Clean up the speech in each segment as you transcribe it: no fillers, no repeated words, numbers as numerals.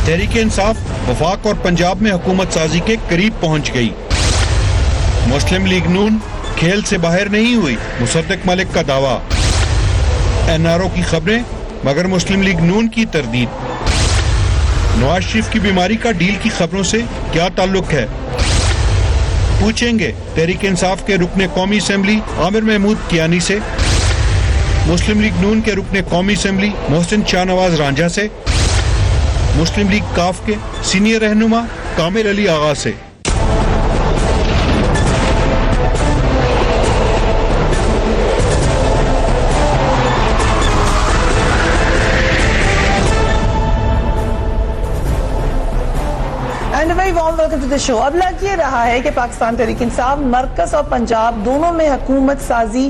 تحریک انصاف وفاق اور پنجاب میں حکومت سازی کے قریب پہنچ گئی. مسلم لیگ نون کھیل سے باہر نہیں ہوئی، مصدق ملک کا دعویٰ. NRO کی خبریں مگر مسلم لیگ نون کی تردید. نواز شریف کی بیماری کا ڈیل کی خبروں سے کیا تعلق ہے؟ پوچھیں گے تحریک انصاف کے رکن قومی اسمبلی عامر محمود کیانی سے، مسلم لیگ نون کے رکن قومی اسمبلی محسن شاہ نواز رانجھا سے، مسلم لیگ کاف کے سینئر رہنما کامل علی آغا سے. ویلکم ٹو دی شو. اب لگ یہ رہا ہے کہ پاکستان تحریک انصاف مرکز اور پنجاب دونوں میں حکومت سازی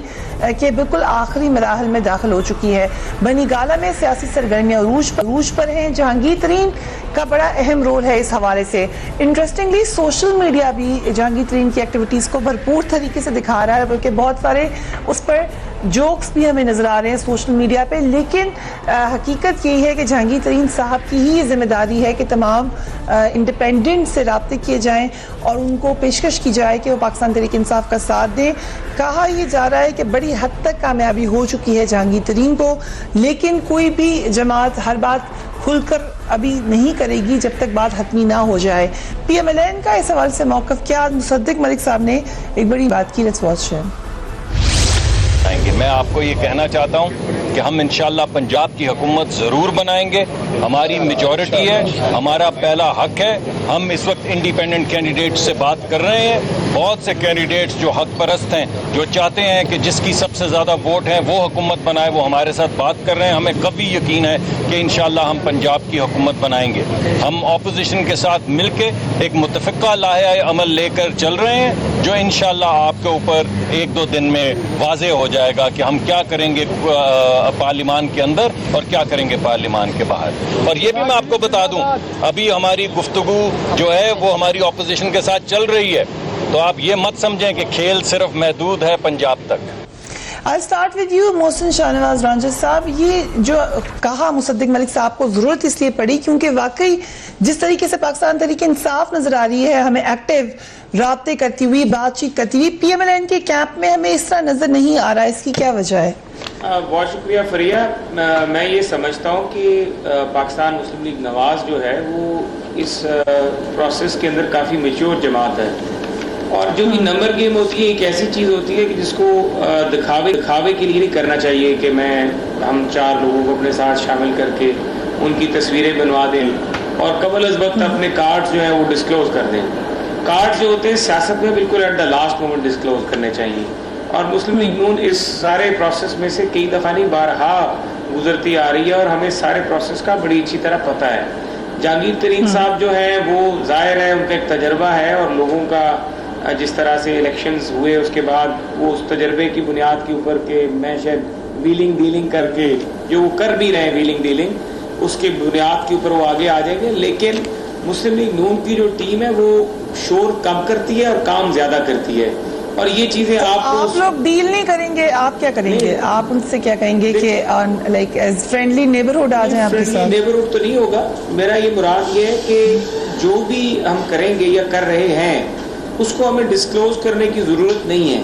کے بالکل آخری مراحل میں داخل ہو چکی ہے. بنی گالہ میں سیاسی سرگرمیاں عروج پر ہیں. جہانگیر ترین کا بڑا اہم رول ہے اس حوالے سے. انٹرسٹنگلی سوشل میڈیا بھی جہانگیر ترین کی ایکٹیویٹیز کو بھرپور طریقے سے دکھا رہا ہے، بلکہ بہت سارے اس پر جوکس بھی ہمیں نظر آ رہے ہیں سوشل میڈیا پہ. لیکن حقیقت یہی ہے کہ جہانگیر ترین صاحب کی ہی ذمہ داری ہے کہ تمام انڈیپینڈنٹ سے رابطے کیے جائیں اور ان کو پیشکش کی جائے کہ وہ پاکستان تحریک انصاف کا ساتھ دیں. کہا یہ جا رہا ہے کہ بڑی حد تک کامیابی ہو چکی ہے جہانگیر ترین کو، لیکن کوئی بھی جماعت ہر بات کھل کر ابھی نہیں کرے گی جب تک بات حتمی نہ ہو جائے. PMLN کا اس حوالے سے موقف کیا؟ مصدق ملک صاحب نے ایک بڑی بات کی. Let's watch. میں آپ کو یہ کہنا چاہتا ہوں کہ ہم انشاءاللہ پنجاب کی حکومت ضرور بنائیں گے. ہماری میجورٹی ہے، ہمارا پہلا حق ہے. ہم اس وقت انڈیپینڈنٹ کینڈیڈیٹ سے بات کر رہے ہیں. بہت سے کینڈیڈیٹس جو حق پرست ہیں، جو چاہتے ہیں کہ جس کی سب سے زیادہ ووٹ ہیں وہ حکومت بنائے، وہ ہمارے ساتھ بات کر رہے ہیں. ہمیں قوی یقین ہے کہ انشاءاللہ ہم پنجاب کی حکومت بنائیں گے. ہم اپوزیشن کے ساتھ مل کے ایک متفقہ لائحہ عمل لے کر چل رہے ہیں، جو انشاءاللہ آپ کے اوپر ایک دو دن میں واضح ہو جائے گا کہ ہم کیا کریں گے پارلیمان کے اندر اور کیا کریں گے پارلیمان کے باہر. اور یہ بھی میں آپ کو بتا دوں، ابھی ہماری گفتگو جو ہے وہ ہماری اپوزیشن کے ساتھ چل رہی ہے، تو آپ یہ مت سمجھیں کہ کھیل صرف محدود ہے پنجاب تک. I'll start with you, محسن شاہ نواز رانجھا صاحب. یہ جو کہا مصدق ملک صاحب کو ضرورت اس لیے پڑی کیونکہ واقعی جس طریقے سے پاکستان تحریک انصاف نظر آ رہی ہے ہمیں ایکٹیو رابطے کرتی ہوئی، بات چیت کرتی ہوئی، PMLN کے کیمپ میں ہمیں اس طرح نظر نہیں آ رہا. اس کی کیا وجہ ہے؟ بہت شکریہ فریہ. میں یہ سمجھتا ہوں کہ پاکستان مسلم لیگ نواز جو ہے وہ اس پروسیس کے اندر کافی میچور جماعت ہے، اور جو بھی نمبر گیم ہوتی ہے ایک ایسی چیز ہوتی ہے کہ جس کو دکھاوے کے لیے نہیں کرنا چاہیے کہ ہم 4 لوگوں کو اپنے ساتھ شامل کر کے ان کی تصویریں بنوا دیں اور قبل از وقت اپنے کارڈز جو ہیں وہ ڈسکلوز کر دیں. کارڈ جو ہوتے ہیں سیاست میں بالکل at the last moment disclose کرنے چاہیے، اور مسلم لیگ نون اس سارے پروسیس میں سے کئی دفعہ نہیں بارہا گزرتی آ رہی ہے، اور ہمیں سارے پروسیس کا بڑی اچھی طرح پتہ ہے. جہانگیر ترین صاحب جو ہیں وہ ظاہر ہے ان کا ایک تجربہ ہے، اور لوگوں کا جس طرح سے الیکشنز ہوئے اس کے بعد وہ اس تجربے کی بنیاد کے اوپر کہ میں شاید ویلنگ ڈیلنگ کر کے جو وہ کر بھی رہے ہیں ویلنگ ڈیلنگ، اس کے بنیاد کے اوپر وہ آگے آ جائیں گے. لیکن مسلم لیگ نون کی جو ٹیم ہے وہ شور کم کرتی ہے اور کام زیادہ کرتی ہے، اور یہ چیزیں آپ لوگ ڈیل نہیں کریں گے، آپ کیا کریں گے؟ آپ ان سے کیا کہیں گے کہ لائک ایز فرینڈلی نیبرہڈ آ جائیں آپ کے ساتھ؟ فرینڈلی نیبرہڈ تو نہیں ہوگا. میرا یہ مراد یہ ہے کہ جو بھی ہم کریں گے یا کر رہے ہیں اس کو ہمیں ڈسکلوز کرنے کی ضرورت نہیں ہے،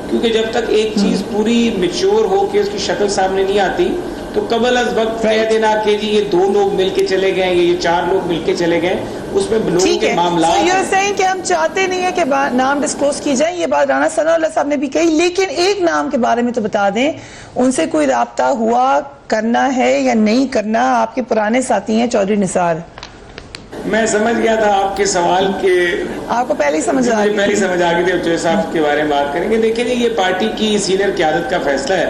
کیونکہ جب تک ایک چیز پوری میچور ہو کے اس کی شکل سامنے نہیں آتی تو قبل از وقت کہہ دینا کہ جی یہ 2 لوگ مل کے چلے گئے، یہ 4 لوگ مل کے چلے گئے، اس میں لوگوں کے معاملات یہ صحیح کہ ہم چاہتے نہیں ہیں کہ نام ڈسکلوز کی جائیں. یہ بات رانا ثناء اللہ صاحب نے بھی کہی، لیکن ایک نام کے بارے میں تو بتا دیں، ان سے کوئی رابطہ ہوا، کرنا ہے یا نہیں کرنا؟ آپ کے پرانے ساتھی ہیں چودھری نثار. میں سمجھ گیا تھا آپ کے سوال کے، آپ کو پہلے ہی سمجھ آ گئی تھی. اب چودھری صاحب کے بارے میں بات کریں گے. دیکھیں یہ پارٹی کی سینئر قیادت کا فیصلہ ہے.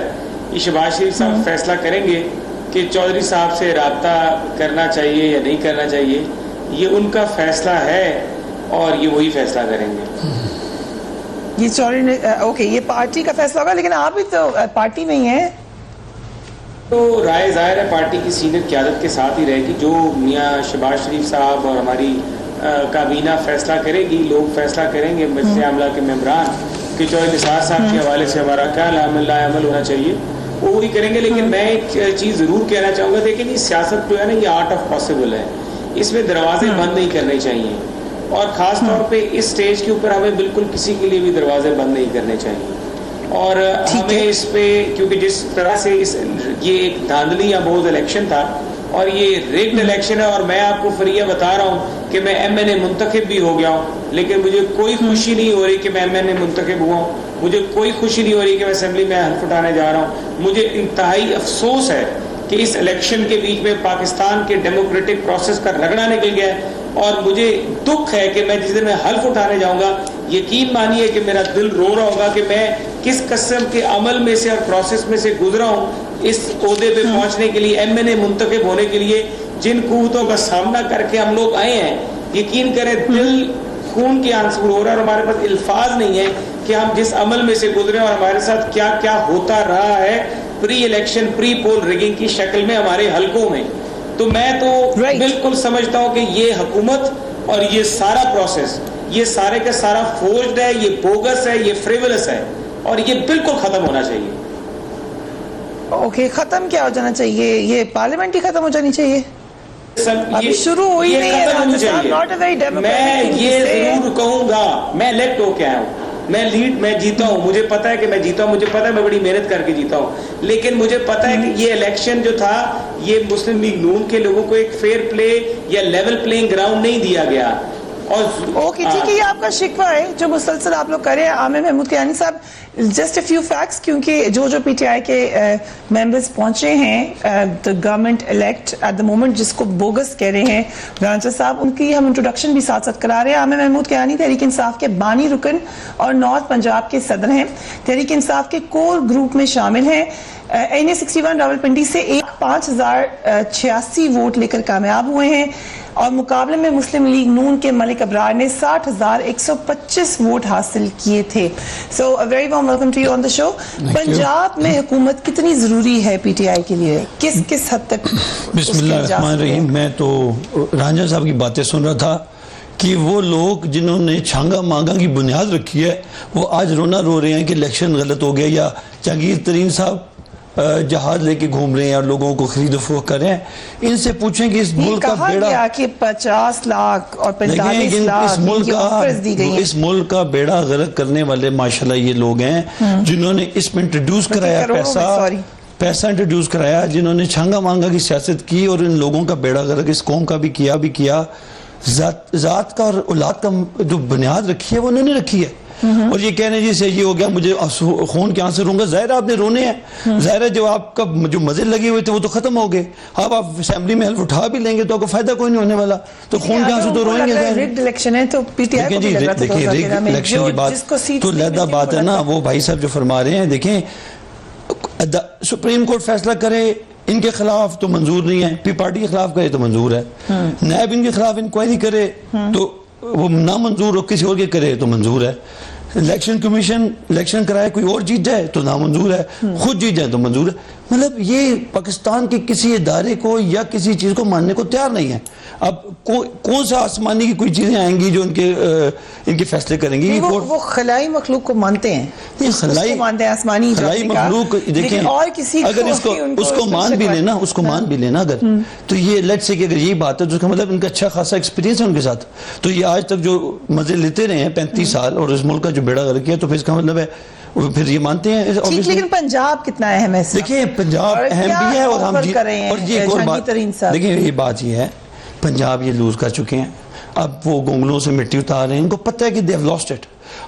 یہ شہباز شریف صاحب فیصلہ کریں گے کہ چودھری صاحب سے رابطہ کرنا چاہیے یا نہیں کرنا چاہیے. یہ ان کا فیصلہ ہے اور یہ وہی فیصلہ کریں گے. یہ چودھری اوکے، یہ پارٹی کا فیصلہ ہوگا، لیکن آپ بھی تو پارٹی میں ہی ہیں. تو رائے ظاہر ہے پارٹی کی سینئر قیادت کے ساتھ ہی رہے گی. جو میاں شہباز شریف صاحب اور ہماری کابینہ فیصلہ کرے گی، لوگ فیصلہ کریں گے مجلس عاملہ کے ممبران کہ چودھری نثار صاحب کے حوالے سے ہمارا کیا عمل ہونا چاہیے، وہ وہی کریں گے. لیکن میں ایک چیز ضرور کہنا چاہوں گا، دیکھیں یہ سیاست جو ہے نا یہ آرٹ آف پاسبل ہے. اس میں دروازے بند نہیں کرنے چاہیے, اور خاص طور پہ اس سٹیج کے اوپر ہمیں بالکل کسی کے لیے بھی دروازے بند نہیں کرنے چاہیے. اور ہمیں اس پہ, کیونکہ جس طرح سے یہ ایک دھاندلی یا بوجھ الیکشن تھا اور یہ ریگڈ الیکشن ہے, اور میں آپ کو فریہ بتا رہا ہوں کہ میں ایم این اے منتخب بھی ہو گیا ہوں, لیکن مجھے کوئی خوشی نہیں ہو رہی کہ میں ایم این اے منتخب ہوا ہوں, مجھے کوئی خوشی نہیں ہو رہی کہ میں اسمبلی میں حلف اٹھانے جا رہا ہوں. مجھے انتہائی افسوس ہے کہ اس الیکشن کے بیچ میں پاکستان کے ڈیموکریٹک پروسیس کا رگڑا نکل گیا ہے, اور مجھے دکھ ہے کہ میں جس دن میں حلف اٹھانے جاؤں گا, یقین مانیے کہ میرا دل رو رہا ہوگا کہ میں کس قسم کے عمل میں سے اور پروسیس میں سے گزرا ہوں اس عہدے پہ پہنچنے کے لیے, ایم این اے منتخب ہونے کے لیے, جن قوتوں کا سامنا کر کے ہم لوگ آئے ہیں. یقین کریں دل خون کے آنسو ہو رہا ہے, اور ہمارے پاس الفاظ نہیں ہے کہ ہم جس عمل میں سے گزرے اور ہمارے ساتھ کیا کیا ہوتا رہا ہے پری الیکشن پری پول ریگنگ کی شکل میں ہمارے حلقوں میں. تو میں تو بالکل سمجھتا ہوں کہ یہ حکومت اور یہ سارا پروسیس, یہ سارے کا سارا فورجڈ ہے, یہ بوگس ہے, یہ فریولس ہے, اور یہ بالکل ختم ہونا چاہیے. اوکے, ختم کیا ہو جانا چاہیے؟ یہ پارلیمنٹ ہی ختم ہو جانی چاہیے. ابھی شروع ہوئی نہیں ہے. میں یہ ضرور کہوں گا, میں الیکٹ ہو کے آیا ہوں, میں جیتا ہوں, مجھے پتا ہے کہ میں جیتا ہوں, مجھے پتا ہے میں بڑی محنت کر کے جیتا ہوں, لیکن مجھے پتا ہے کہ یہ الیکشن جو تھا یہ مسلم لیگ نون کے لوگوں کو ایک فیئر پلے یا لیول پلینگ گراؤنڈ نہیں دیا گیا. اوکے ٹھیک ہے, یہ آپ کا شکوہ ہے جو مسلسل آپ لوگ کریں. عامر محمود کیانی صاحب, جسٹ اے فیو فیکٹس, کیونکہ جو پی ٹی آئی کے ممبرز پہنچے ہیں the government elect at the moment جس کو بوگس کہہ رہے ہیں رانجا صاحب, ان کی ہم انٹروڈکشن بھی ساتھ ساتھ کرا رہے ہیں. عامر محمود کیانی تحریک انصاف کے بانی رکن اور نارتھ پنجاب کے صدر ہیں, تحریک انصاف کے کور گروپ میں شامل ہیں. این اے 61 راولپنڈی سے 5086 ووٹ لے کر کامیاب ہوئے ہیں, اور مقابلے میں مسلم لیگ نون کے ملک ابرار نے 60,125 ووٹ حاصل کیے تھے. So very warm welcome to you on the show. Punjab میں حکومت کتنی ضروری ہے پی ٹی آئی کے لیے, کس حد تک؟ بسم اللہ الرحمن الرحیم. میں تو رانجھا صاحب کی باتیں سن رہا تھا کہ وہ لوگ جنہوں نے چھانگا مانگا کی بنیاد رکھی ہے وہ آج رونا رو رہے ہیں کہ الیکشن غلط ہو گیا, یا جہانگیر ترین صاحب جہاز لے کے گھوم رہے ہیں اور لوگوں کو خرید و فروخت کر رہے ہیں. ان سے پوچھیں کہ اس ملک کا بیڑا, کہا گیا کہ 50 لاکھ اور 45 لاکھ کی آفرز دی گئی ہیں. اس ملک کا بیڑا غرق کرنے والے ماشاءاللہ یہ لوگ ہیں جنہوں نے اس میں انٹروڈیوس کرایا پیسہ انٹروڈیوس کرایا, جنہوں نے چھانگا مانگا کی سیاست کی, اور ان لوگوں کا بیڑا غرق اس قوم کا بھی کیا. ذات کا اور اولاد کا جو بنیاد رکھی ہے وہ انہوں نے رکھی ہے. اور یہ کہنے جی سے یہ ہو گیا مجھے خون کے آنسو روں گا, ظاہر آپ نے رونے ہیں, ظاہر ہے جو آپ کا جو مزے لگے ہوئے تھے وہ تو ختم ہو گئے. اب آپ اسمبلی میں حلف اٹھا بھی لیں گے تو آپ کو فائدہ کوئی نہیں ہونے والا, تو خون کے آنسو تو روئیں گے. ریگڈ الیکشن ہے تو پی ٹی آئی کو بھی لگ رہا تھا. دیکھیں ریگڈ الیکشن کی بات تو علیحدہ بات ہے نا, وہ بھائی صاحب جو فرما رہے ہیں, دیکھیں سپریم کورٹ فیصلہ کرے ان کے خلاف تو منظور نہیں ہے, پی پارٹی کے خلاف کرے تو منظور ہے, نیب ان کے خلاف انکوائری کرے تو وہ نامنظور, ہو کسی اور کے کرے تو منظور ہے. الیکشن کمیشن الیکشن کرائے کوئی اور جیت جائے تو نامنظور ہے, خود جیت جائے تو منظور ہے. مطلب یہ پاکستان کے کسی ادارے کو یا کسی چیز کو ماننے کو تیار نہیں ہے. اب کون سا آسمانی کی کوئی چیزیں آئیں گی جو ان کے فیصلے کریں گی؟ وہ خلائی مخلوق کو مانتے ہیں, یہ خلائی مخلوق دیکھیں, اگر اس کو مان بھی لینا, اس کو مان بھی لینا اگر, تو یہ لیٹ سے کہ اگر یہی بات ہے تو اس کا مطلب ان کا اچھا خاصا ایکسپیرینس ہے ان کے ساتھ, تو یہ آج تک جو مزے لیتے رہے ہیں 35 سال اور اس ملک کا جو بیڑا غرق کیا, تو پھر اس کا مطلب ہے پھر یہ مانتے ہیں. لیکن پنجاب کتنا اہم ہے؟ دیکھیں پنجاب اہم بھی ہے, اور ہم اور یہ ایک اور بات, دیکھیں یہ بات یہ ہے, پنجاب یہ لوز کر چکے ہیں, اب وہ گونگلوں سے مٹی اتار رہے ہیں, ان کو پتہ ہے کہ they have lost it.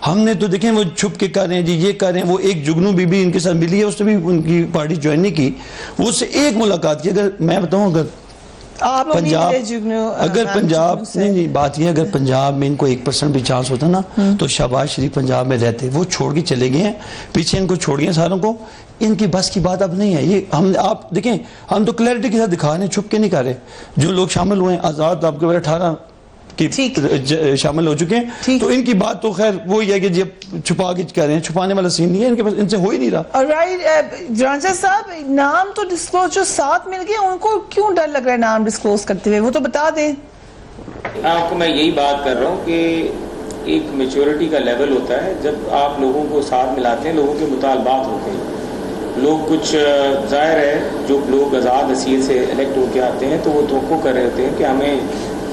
ہم نے تو دیکھیں وہ چھپ کے کر رہے ہیں جی, یہ کر رہے ہیں, وہ ایک جگنو بی بی ان کے ساتھ ملی ہے, اس نے بھی ان کی پارٹی جوائن نہیں کی, وہ اس سے ایک ملاقات کی. اگر میں بتاؤں پنجاب نہیں بات یہ, اگر پنجاب میں ان کو 1% بھی چانس ہوتا نا تو شہباز شریف پنجاب میں رہتے. وہ چھوڑ کے چلے گئے ہیں, پیچھے ان کو چھوڑ گئے ساروں کو, ان کی بس کی بات اب نہیں ہے. یہ ہم آپ دیکھیں, ہم تو کلیئرٹی کے ساتھ دکھا رہے ہیں, چھپ کے نہیں کر رہے. جو لوگ شامل ہوئے ہیں, آزاد آپ کے بارے 18 کی شامل ہو چکے ہیں, تو ان کی بات تو خیر وہی ہے کہ جب چھپا کے کر رہے ہیں, چھپانے والا سین نہیں ہے ان کے پاس, ان سے ہو ہی نہیں رہا. رانجھا صاحب, نام تو ڈسکلوز جو ساتھ مل گئے, ان کو کیوں ڈر لگ رہا ہے نام ڈسکلوز کرتے ہوئے؟ وہ تو بتا دیں. آپ کو میں یہی بات کر رہا ہوں کہ ایک میچورٹی کا لیول ہوتا ہے, جب آپ لوگوں کو ساتھ ملاتے ہیں, لوگوں کے مطالبات ہوتے ہیں. لوگ کچھ ظاہر ہے جو لوگ آزاد حیثیت سے الیکٹ ہو کے آتے ہیں تو وہ توقع کر رہے ہوتے ہیں کہ ہمیں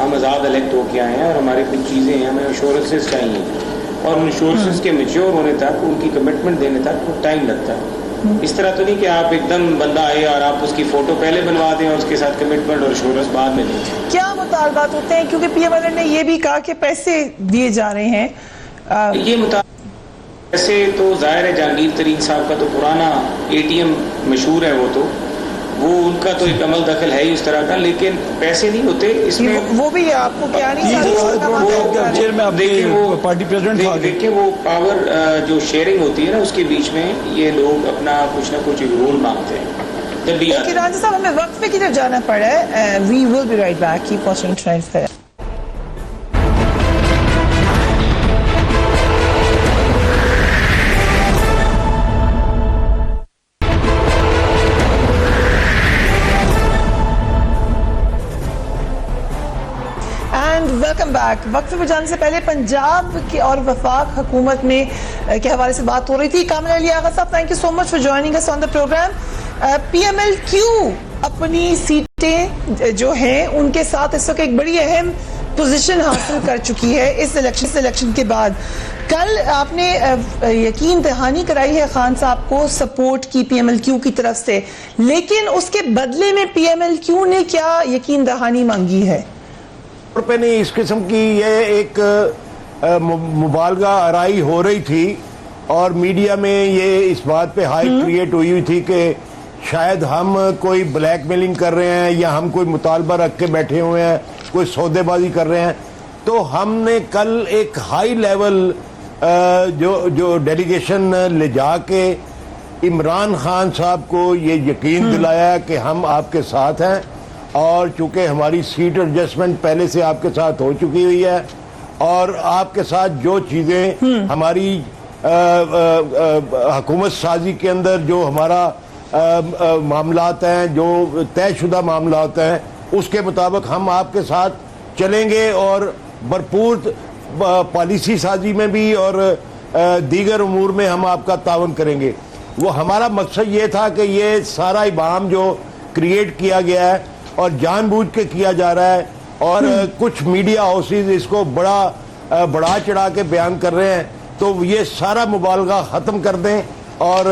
ہم آزاد الیکٹ ہو کے آئے ہیں اور ہماری کچھ چیزیں ہیں, ہمیں انشورنسز چاہیے, اور ان انشورنسز کے میچور ہونے تک, ان کی کمٹمنٹ دینے تک وہ ٹائم لگتا ہے. اس طرح تو نہیں کہ آپ ایک دم بندہ آئے اور آپ اس کی فوٹو پہلے بنوا دیں اور اس کے ساتھ کمٹمنٹ اور انشورنس بعد میں دیں. کیا مطالبات ہوتے ہیں, کیونکہ پی ایم ایل این نے یہ بھی کہا کہ پیسے دیے جا رہے ہیں, یہ ایسے تو ظاہر ہے جہانگیر ترین صاحب کا تو پرانا اے ٹی ایم مشہور ہے, وہ ان کا تو ایک عمل دخل ہے ہی اس طرح کا, لیکن پیسے نہیں ہوتے اس میں. وہ بھی آپ کو کیا نہیں دیکھیں وہ پاور جو شیئرنگ ہوتی ہے نا, اس کے بیچ میں یہ لوگ اپنا کچھ نہ کچھ رول مانگتے ہیں. جب بھی راجہ صاحب ہمیں وقفے کی طرف جانا پڑا ہے. We will be right back. Keep watching trends پر. Welcome back. وقفے پہ جانے سے پہلے پنجاب کی اور وفاق حکومت میں کے حوالے سے بات ہو رہی تھی. کامل Ali Agha sahab, thank you so much for joining اس on the program. P M L Q اپنی سیٹیں جو ہیں ان کے ساتھ اس وقت ایک بڑی اہم پوزیشن حاصل کر چکی ہے اس الیکشن کے بعد. کل آپ نے یقین دہانی کرائی ہے خان صاحب کو سپورٹ کی پی ایم ایل کیو کی طرف سے, لیکن اس کے بدلے میں پی ایم ایل کیو نے کیا یقین دہانی مانگی ہے؟ پہ نہیں, اس قسم کی یہ ایک مبالغہ آرائی ہو رہی تھی اور میڈیا میں یہ اس بات پہ ہائپ کریٹ ہوئی تھی کہ شاید ہم کوئی بلیک میلنگ کر رہے ہیں یا ہم کوئی مطالبہ رکھ کے بیٹھے ہوئے ہیں, کوئی سودے بازی کر رہے ہیں. تو ہم نے کل ایک ہائی لیول جو ڈیلیگیشن لے جا کے عمران خان صاحب کو یہ یقین دلایا کہ ہم آپ کے ساتھ ہیں, اور چونکہ ہماری سیٹ ایڈجسٹمنٹ پہلے سے آپ کے ساتھ ہو چکی ہوئی ہے, اور آپ کے ساتھ جو چیزیں ہماری حکومت سازی کے اندر جو ہمارا معاملات ہیں, جو طے شدہ معاملات ہیں, اس کے مطابق ہم آپ کے ساتھ چلیں گے اور بھرپور پالیسی سازی میں بھی اور دیگر امور میں ہم آپ کا تعاون کریں گے. وہ ہمارا مقصد یہ تھا کہ یہ سارا ابہام جو کریٹ کیا گیا ہے اور جان بوجھ کے کیا جا رہا ہے, اور کچھ میڈیا ہاؤسز اس کو بڑا چڑھا کے بیان کر رہے ہیں, تو یہ سارا مبالغہ ختم کر دیں اور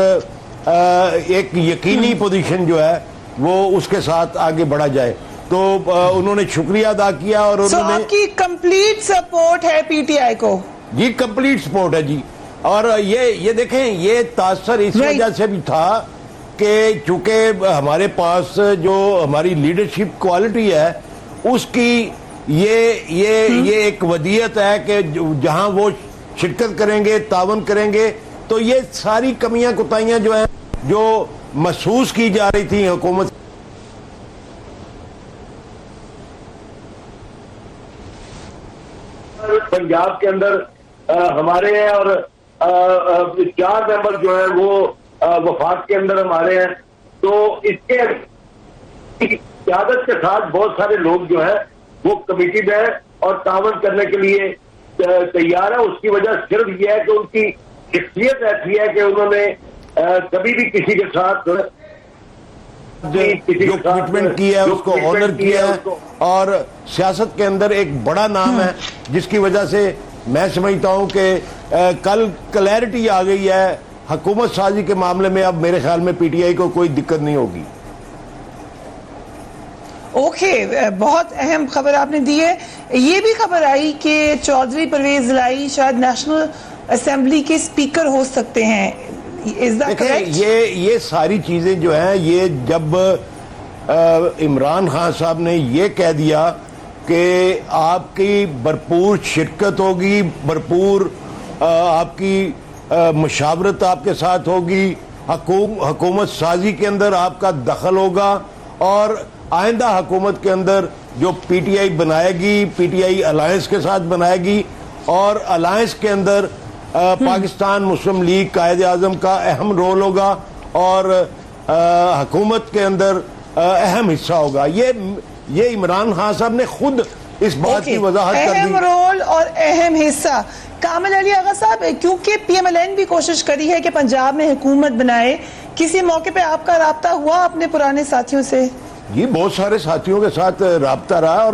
ایک یقینی پوزیشن جو ہے وہ اس کے ساتھ آگے بڑھا جائے. تو انہوں نے شکریہ ادا کیا اور انہوں نے آپ کی کمپلیٹ سپورٹ ہے پی ٹی آئی کو؟ جی کمپلیٹ سپورٹ ہے جی. اور یہ دیکھیں, یہ تاثر اس وجہ سے بھی تھا کہ چونکہ ہمارے پاس جو ہماری لیڈرشپ کوالٹی ہے اس کی یہ ایک ودیت ہے کہ جہاں وہ شرکت کریں گے, تعاون کریں گے, تو یہ ساری کمیاں کوتاہیاں جو ہیں جو محسوس کی جا رہی تھی حکومت پنجاب کے اندر ہمارے ہیں, اور 4 ممبر جو ہیں وہ وفاق کے اندر ہمارے ہیں. تو اس کے قیادت کے ساتھ بہت سارے لوگ جو ہیں وہ کمیٹیڈ ہیں اور تعاون کرنے کے لیے تیار ہے. اس کی وجہ صرف یہ ہے کہ ان کی شخصیت ایسی ہے کہ انہوں نے کبھی بھی کسی کے ساتھ جو کمٹمنٹ کی ہے اس کو آنر کیا ہے, اور سیاست کے اندر ایک بڑا نام ہے, جس کی وجہ سے میں سمجھتا ہوں کہ کل کلیئرٹی آ گئی ہے حکومت سازی کے معاملے میں. اب میرے خیال میں پی ٹی آئی کو کوئی دقت نہیں ہوگی. اوکے, بہت اہم خبر آپ نے دی ہے. یہ بھی خبر آئی کہ چودھری پرویز الہی شاید نیشنل اسمبلی کے اسپیکر ہو سکتے ہیں. یہ ساری چیزیں جو ہیں, یہ جب عمران خان صاحب نے یہ کہہ دیا کہ آپ کی بھرپور شرکت ہوگی, بھرپور آپ کی مشاورت آپ کے ساتھ ہوگی, حکومت سازی کے اندر آپ کا دخل ہوگا, اور آئندہ حکومت کے اندر جو پی ٹی آئی بنائے گی, پی ٹی آئی الائنس کے ساتھ بنائے گی, اور الائنس کے اندر پاکستان مسلم لیگ قائد اعظم کا اہم رول ہوگا, اور حکومت کے اندر اہم حصہ ہوگا. یہ عمران خان صاحب نے خود اس بات کی وضاحت کر دی. اہم رول اور اہم حصہ. کامل علی آغا صاحب, کیونکہ پی ایم ایل این بھی کوشش کری ہے کہ پنجاب میں حکومت بنائے, کسی موقع پہ آپ کا رابطہ ہوا اپنے پرانے ساتھیوں سے؟ جی بہت سارے ساتھیوں کے ساتھ رابطہ رہا, اور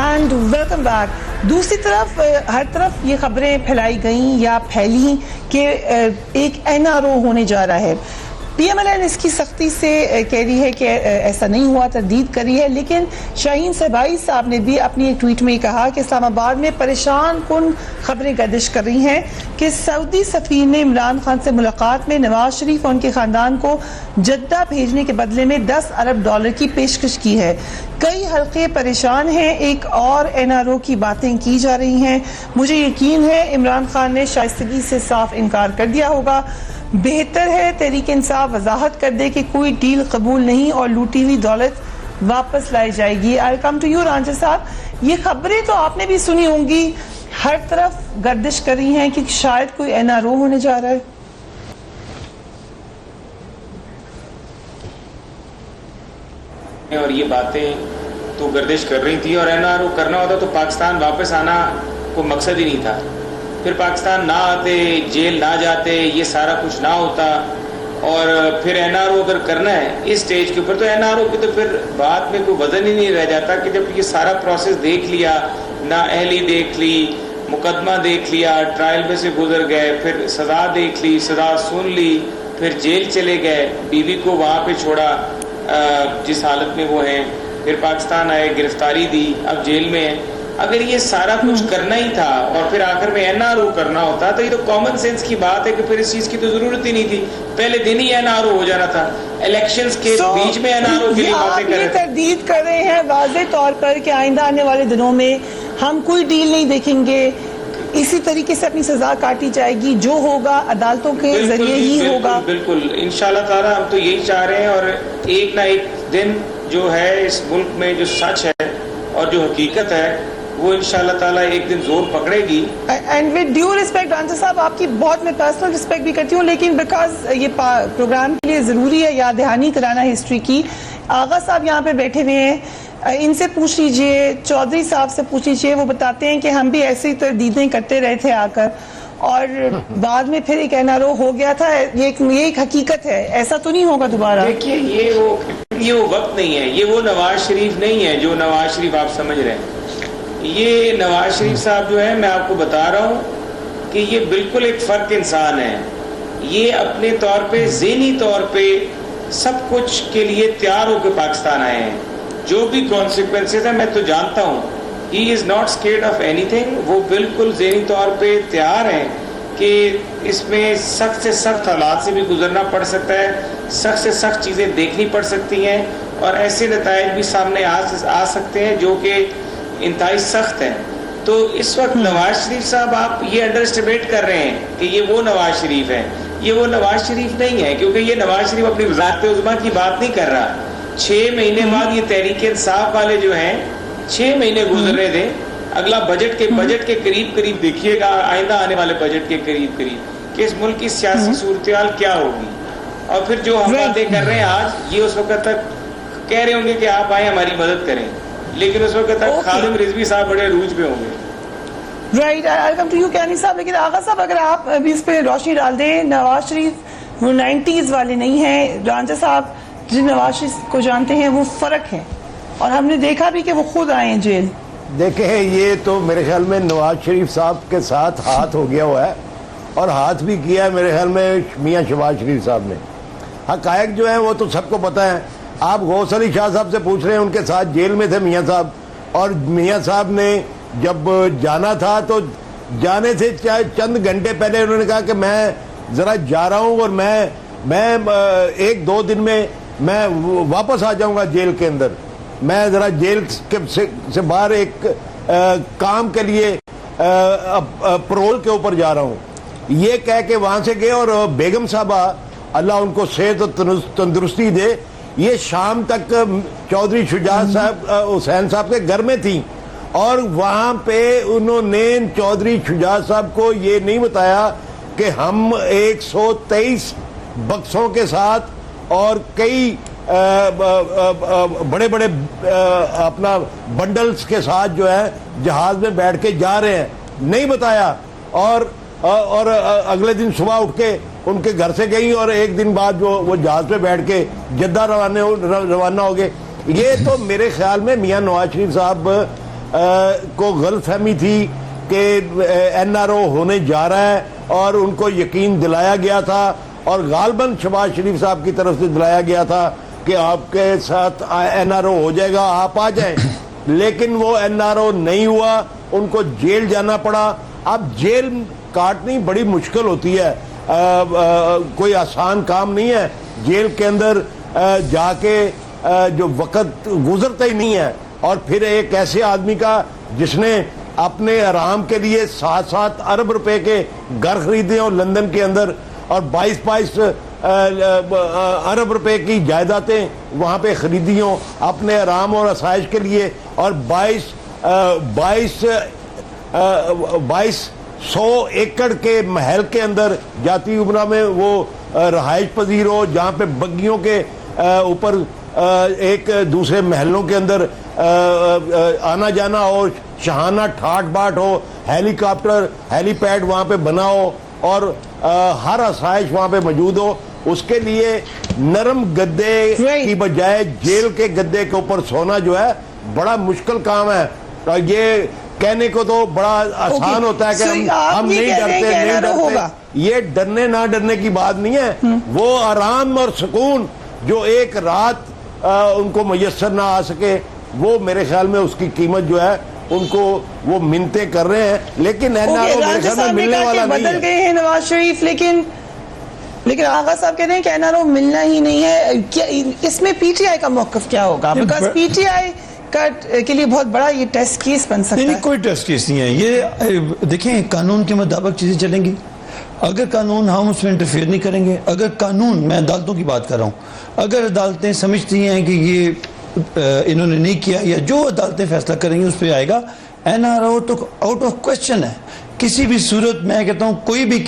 And welcome back. دوسری طرف ہر طرف یہ خبریں پھیلائی گئیں یا پھیلی کہ ایک NRO ہونے جا رہا ہے. PMLN اس کی سختی سے کہہ رہی ہے کہ ایسا نہیں ہوا, تردید کری ہے, لیکن شاہین صہبائی صاحب نے بھی اپنی ایک ٹویٹ میں کہا کہ اسلام آباد میں پریشان کن خبریں گردش کر رہی ہیں کہ سعودی سفیر نے عمران خان سے ملاقات میں نواز شریف اور ان کے خاندان کو جدہ بھیجنے کے بدلے میں $10 ارب کی پیشکش کی ہے. کئی حلقے پریشان ہیں, ایک اور NRO کی باتیں کی جا رہی ہیں. مجھے یقین ہے عمران خان نے شائستگی سے صاف انکار کر دیا ہوگا. بہتر ہے تحریک انصاف وضاحت کر دے کہ کوئی ڈیل قبول نہیں اور لوٹی ہوئی دولت واپس لائی جائے گی. I'll come to you Ranjha صاحب, یہ خبریں تو آپ نے بھی سنی ہوں گی, ہر طرف گردش کر رہی ہیں کہ شاید کوئی NRO ہونے جا رہا ہے. اور یہ باتیں تو گردش کر رہی تھی, اور NRO کرنا ہوتا تو پاکستان واپس آنا کوئی مقصد ہی نہیں تھا. پھر پاکستان نہ آتے, جیل نہ جاتے, یہ سارا کچھ نہ ہوتا. اور پھر NRO اگر کرنا ہے اس سٹیج کے اوپر تو NRO کی تو پھر بات میں کوئی وزن ہی نہیں رہ جاتا کہ جب یہ سارا پروسیس دیکھ لیا, نااہلی دیکھ لی, مقدمہ دیکھ لیا, ٹرائل میں سے گزر گئے, پھر سزا دیکھ لی, سزا سن لی, پھر جیل چلے گئے, بیوی کو وہاں پہ چھوڑا جس حالت میں وہ ہیں, پھر پاکستان آئے, گرفتاری دی, اب جیل میں ہیں. اگر یہ سارا کچھ کرنا ہی تھا اور پھر آخر میں NRO کرنا ہوتا تو یہ تو کامن سینس کی بات ہے کہ پھر اس چیز کی تو ضرورت ہی نہیں تھی, پہلے دن ہی NRO ہو جانا تھا. الیکشنز کے بیچ میں NRO کے لیے باتیں کر رہے تھے. تردید کر رہے ہیں واضح طور پر کہ آئندہ آنے والے دنوں میں ہم کوئی ڈیل نہیں دیکھیں گے, اسی طریقے سے اپنی سزا کاٹی جائے گی, جو ہوگا عدالتوں کے ذریعے ہی ہوگا. بالکل انشاءاللہ تعالی ہم تو یہی چاہ رہے ہیں, اور ایک نہ ایک دن جو ہے اس ملک میں جو سچ ہے اور جو حقیقت ہے وہ انشاءاللہ تعالی ایک دن زور پکڑے گی. And with due respect Ranjha صاحب, آپ کی بہت میں پرسنل ریسپیکٹ بھی کرتی ہوں, لیکن بیکاز یہ پروگرام کے لیے ضروری ہے یاد دہانی کرانا ہسٹری کی. آغا صاحب یہاں پہ بیٹھے ہوئے ہیں, ان سے پوچھ لیجئے, چودھری صاحب سے پوچھ لیجئے, وہ بتاتے ہیں کہ ہم بھی ایسی تردیدیں کرتے رہے تھے آ کر, اور بعد میں پھر ایک NRO ہو گیا تھا. یہ ایک حقیقت ہے, ایسا تو نہیں ہوگا دوبارہ. دیکھیے یہ وہ وقت نہیں ہے, یہ وہ نواز شریف نہیں ہے جو نواز شریف آپ سمجھ رہے ہیں. یہ نواز شریف صاحب جو ہے, میں آپ کو بتا رہا ہوں کہ یہ بالکل ایک فرق انسان ہے. یہ اپنے طور پہ ذہنی طور پہ سب کچھ کے لیے تیار ہو کے پاکستان آئے ہیں. جو بھی کانسیکوینسز ہیں میں تو جانتا ہوں, he is not scared of anything. وہ بالکل ذہنی طور پہ تیار ہیں کہ اس میں سخت سے سخت حالات سے بھی گزرنا پڑ سکتا ہے, سخت سے سخت چیزیں دیکھنی پڑ سکتی ہیں, اور ایسے نتائج بھی سامنے آ سکتے ہیں جو کہ انتہائی سخت ہیں. تو اس وقت نواز شریف صاحب آپ یہ انڈر اسٹیمیٹ کر رہے ہیں کہ یہ وہ نواز شریف ہے. یہ وہ نواز شریف نہیں ہے, کیونکہ یہ نواز شریف اپنی وزارت عظمیٰ کی بات نہیں کر رہا. 6 مہینے بعد یہ تحریک انصاف والے جو ہیں 6 مہینے گزر رہے تھے, اگلا بجٹ کے قریب دیکھیے گا, آئندہ آنے والے بجٹ کے قریب کہ اس ملک کی سیاسی صورتحال کیا ہوگی. اور پھر جو ہم باتیں کر رہے ہیں آج, یہ اس وقت تک کہہ رہے ہوں گے کہ آپ آئیں ہماری مدد کریں, لیکن اس وقت تک خادم رضوی صاحب بڑے عروج پہ ہوں گے. Right, I come to you Kiani sahab. لیکن آغا صاحب اگر آپ ابھی اس پہ روشنی ڈال دیں, نواز شریف وہ 90s والے نہیں ہیں. رانجھا صاحب جن نواز شریف کو جانتے ہیں وہ فرق ہے, اور ہم نے دیکھا بھی کہ وہ خود آئے ہیں جیل. دیکھیں یہ تو میرے خیال میں نواز شریف صاحب کے ساتھ ہاتھ ہو گیا ہوا ہے, اور ہاتھ بھی کیا ہے میرے خیال میں میاں شہباز شریف صاحب نے. حقائق جو ہیں وہ تو سب کو پتہ ہے. آپ غوث علی شاہ صاحب سے پوچھ رہے ہیں, ان کے ساتھ جیل میں تھے میاں صاحب, اور میاں صاحب نے جب جانا تھا تو جانے سے چند گھنٹے پہلے انہوں نے کہا کہ میں ذرا جا رہا ہوں, اور میں 1-2 دن میں میں واپس آ جاؤں گا جیل کے اندر. میں ذرا جیل سے باہر ایک کام کے لیے پرول کے اوپر جا رہا ہوں. یہ کہہ کے وہاں سے گئے, اور بیگم صاحبہ اللہ ان کو صحت و تندرستی دے, یہ شام تک چودھری شجاع صاحب حسین صاحب کے گھر میں تھیں, اور وہاں پہ انہوں نے چودھری شجاع صاحب کو یہ نہیں بتایا کہ ہم 123 بکسوں کے ساتھ اور کئی بڑے بڑے اپنا بنڈلز کے ساتھ جو ہے جہاز میں بیٹھ کے جا رہے ہیں. نہیں بتایا, اور اگلے دن صبح اٹھ کے ان کے گھر سے گئی, اور 1 دن بعد وہ جہاز پہ بیٹھ کے جدہ روانہ ہو گئے. یہ تو میرے خیال میں میاں نواز شریف صاحب کو غلط فہمی تھی کہ NRO ہونے جا رہا ہے اور ان کو یقین دلایا گیا تھا اور غالباً شہباز شریف صاحب کی طرف سے دلایا گیا تھا کہ آپ کے ساتھ NRO ہو جائے گا, آپ آ جائیں, لیکن وہ NRO نہیں ہوا, ان کو جیل جانا پڑا. اب جیل کاٹنی بڑی مشکل ہوتی ہے, کوئی آسان کام نہیں ہے. جیل کے اندر جا کے جو وقت گزرتا ہی نہیں ہے, اور پھر ایک ایسے آدمی کا جس نے اپنے آرام کے لیے 7 ارب روپے کے گھر خریدے اور لندن کے اندر, اور 22 ارب روپے کی جائیدادیں وہاں پہ خریدی ہوں اپنے آرام اور آسائش کے لیے, اور 2200 ایکڑ کے محل کے اندر جاتی عمرہ میں وہ رہائش پذیر ہو, جہاں پہ بگیوں کے اوپر ایک دوسرے محلوں کے اندر آنا جانا ہو, شہانہ ٹھاٹ باٹ ہو, ہیلی کاپٹر ہیلی پیڈ وہاں پہ بنا ہو, اور ہر آسائش وہاں پہ موجود ہو. اس کے لیے نرم گدے کی بجائے جیل کے گدے کے اوپر سونا جو ہے بڑا مشکل کام ہے. یہ کہنے کو تو بڑا آسان ہوتا ہے کہ ہم نہیں ڈرتے. یہ ڈرنے نہ ڈرنے کی بات نہیں ہے, وہ آرام اور سکون جو ایک رات ان کو میسر نہ آ سکے, وہ میرے خیال میں اس کی قیمت جو ہے ان کو وہ منتیں کر رہے ہیں, لیکن NRO میرے خیال میں ملنے والا نہیں ہے. بدل گئے ہیں نواز شریف, لیکن آغا صاحب کہتے ہیں کہ NRO ملنا ہی نہیں ہے. اس میں PTI کا موقف کیا ہوگا؟ بیکاز PTI کے لیے بہت بڑا یہ ٹیسٹ کیس بن سکتا ہے. نہیں, کوئی ٹیسٹ کیس نہیں ہے. یہ دیکھیں, قانون کے مطابق چیزیں چلیں گی. اگر قانون ہم اس میں انٹرفیئر نہیں کریں گے, اگر قانون, میں عدالتوں کی بات کر رہا ہوں, اگر عدالتیں سمجھتی ہیں کہ یہ انہوں نے نہیں کیا, یا جو عدالتیں فیصلہ کریں گی اس پہ آئے گا, NRO تو آؤٹ آف کوشچن ہے. کسی بھی صورت میں کہتا ہوں, کوئی بھی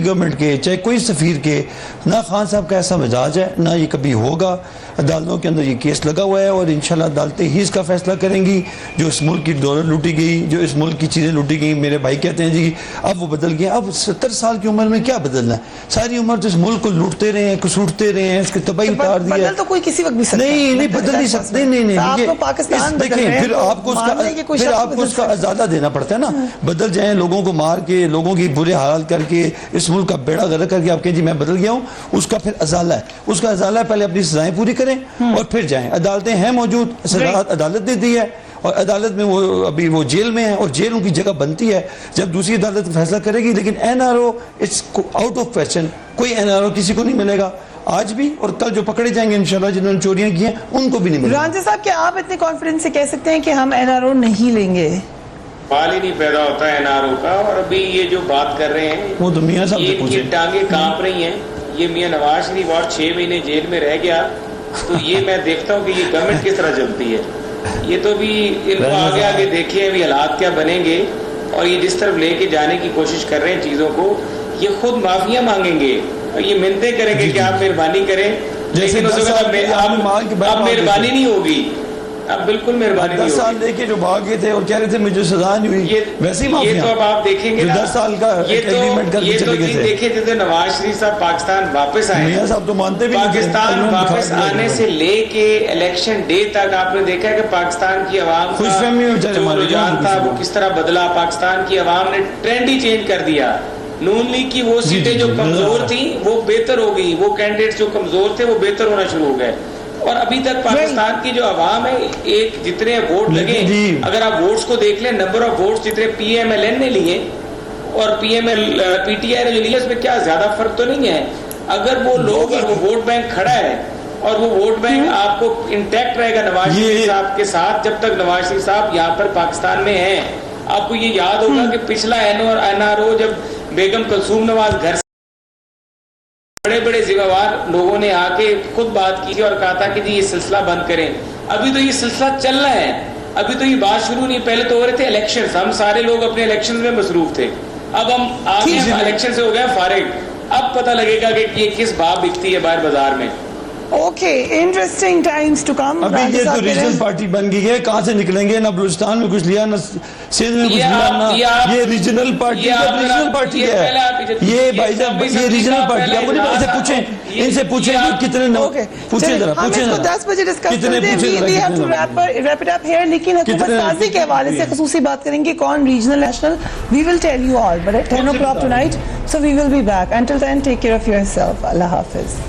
گورنمنٹ کے, چاہے کوئی سفیر کے, نہ خان صاحب کا ایسا مزاج ہے, نہ یہ کبھی ہوگا. عدالتوں کے اندر یہ کیس لگا ہوا ہے, اور انشاءاللہ عدالتیں ہی اس کا فیصلہ کریں گی. جو اس ملک کی دولت لوٹی گئی, جو اس ملک کی چیزیں لوٹی گئی, میرے بھائی کہتے ہیں جی اب وہ بدل گیا. اب 70 سال کی عمر میں کیا بدلنا ہے؟ ساری عمر تو اس ملک کو لوٹتے رہے ہیں, کسوٹتے رہے ہیں, اس کی تباہی اتار دی ہے. بدل تو کوئی کسی وقت بھی سکتا ہے. نہیں بدل نہیں سکتے. نہیں, دیکھیں, پھر آپ کو اس کا ازادہ دینا پڑتا ہے نا. بدل جائیں, لوگوں کو مار کے, لوگوں کی برے حالات کر کے, اس ملک کا بیڑا غرق کر کے آپ کہیں جی میں بدل گیا ہوں, اس کا پھر ازالہ ہے. اس کا ازالہ ہے پہلے اپنی سزائیں پوری کریں اور پھر جائیں. عدالتیں ہیں موجود, سزاء عدالت نے دی ہے, اور عدالت میں وہ ابھی وہ جیل میں ہیں, اور جیل ان کی جگہ بنتی ہے جب دوسری عدالت فیصلہ کرے گی. لیکن NRO it's out of question. کوئی NRO کسی کو نہیں ملے گا آج بھی, اور کل جو پکڑے جائیں گے انشاءاللہ جنہوں نے چوریاں کی ہیں ان کو بھی نہیں ملے گا. رانجہ صاحب, کیا آپ اتنے کانفیڈنس سے کہہ سکتے ہیں کہ ہم NRO نہیں لیں گے؟ بال ہی نہیں پیدا ہوتا ہے NRO کا. اور ابھی یہ جو بات کر رہے ہیں, وہ تو میاں صاحب سے پوچھیں, یہ ٹانگیں کانپ رہی ہیں. یہ میاں نواز شریف اور 6 مہینے جیل میں رہ گیا, تو یہ میں دیکھتا ہوں کہ یہ گورنمنٹ کس طرح چلتی ہے. یہ تو بھی ان کو آگے آگے دیکھیں ابھی حالات کیا بنیں گے, اور یہ جس طرف لے کے جانے کی کوشش کر رہے ہیں چیزوں کو, یہ خود معافیاں مانگیں گے اور یہ منتیں کریں گے کہ آپ مہربانی کریں, لیکن اس وقت اب مہربانی نہیں ہوگی. اب بالکل مہربانی 10 سال لے کے جو بھاگ گئے تھے اور کہہ رہے تھے مجھے سزا نہیں ہوئی, ویسے ہی معافیاں. یہ تو اب آپ دیکھیں گے 10 سال کا ایگریمنٹ کر کے چلے گئے تھے. دیکھیں جیسے نواز شریف صاحب پاکستان واپس آئے, میاں صاحب تو مانتے بھی نہیں. پاکستان واپس آنے سے لے کے الیکشن ڈے تک آپ نے دیکھا کہ پاکستان کی عوام کا جو رجحان تھا وہ کس طرح بدلا. پاکستان کی عوام نے ٹرینڈ ہی چینج کر دیا. نون لیگ کی وہ سیٹیں جو کمزور تھیں وہ بہتر ہو گئی, وہ کینڈیڈیٹس جو کمزور تھے وہ بہتر ہونا شروع ہو گئے. اور ابھی تک پاکستان کی جو عوام ہے, ایک جتنے ووٹ لگے, اگر آپ ووٹس کو دیکھ لیں, نمبر آف ووٹس جتنے PMLN نے لیے اور PTI نے جو لیے, اس میں کیا زیادہ فرق تو نہیں ہے. اگر وہ لوگ, وہ ووٹ بینک کھڑا ہے اور وہ ووٹ بینک آپ کو انٹیکٹ رہے گا نواز شریف صاحب کے ساتھ جب تک نواز شریف صاحب یہاں پر پاکستان میں ہیں. آپ کو یہ یاد ہوگا کہ پچھلا NRO جب بیگم کلثوم نواز گھر سے بڑے بڑے ذمہ وار لوگوں نے آ کے خود بات کی اور کہا تھا کہ جی یہ سلسلہ بند کریں. ابھی تو یہ سلسلہ چل رہا ہے, ابھی تو یہ بات شروع نہیں. پہلے تو ہو رہے تھے الیکشنز, ہم سارے لوگ اپنے الیکشنز میں مصروف تھے. اب ہم آگے الیکشن سے ہو گئے فارغ. اب پتہ لگے گا کہ یہ کس بھاؤ بکتی ہے باہر بازار میں. Okay interesting times to come. ابھی یہ تو ریجنل پارٹی بن گئی ہے, کہاں سے نکلیں گے؟ نہ بلوچستان میں کچھ لیا, نہ سندھ میں کچھ لیا, نہ یہ ریجنل پارٹی ہے. یہ بھائی صاحب یہ ریجنل پارٹی ہے. ان سے پوچھیں, ان سے پوچھیں کہ کتنے پوچھیں ذرا, پوچھیں 10 بجے ڈسکس کرتے ہیں. We have to wrap it up here. لیکن حکومت سازی کے حوالے سے خصوصی بات کریں گے, کون regional national, we will tell you all but at 10 o'clock tonight, so we will be back. Until then, take care of yourself. اللہ حافظ.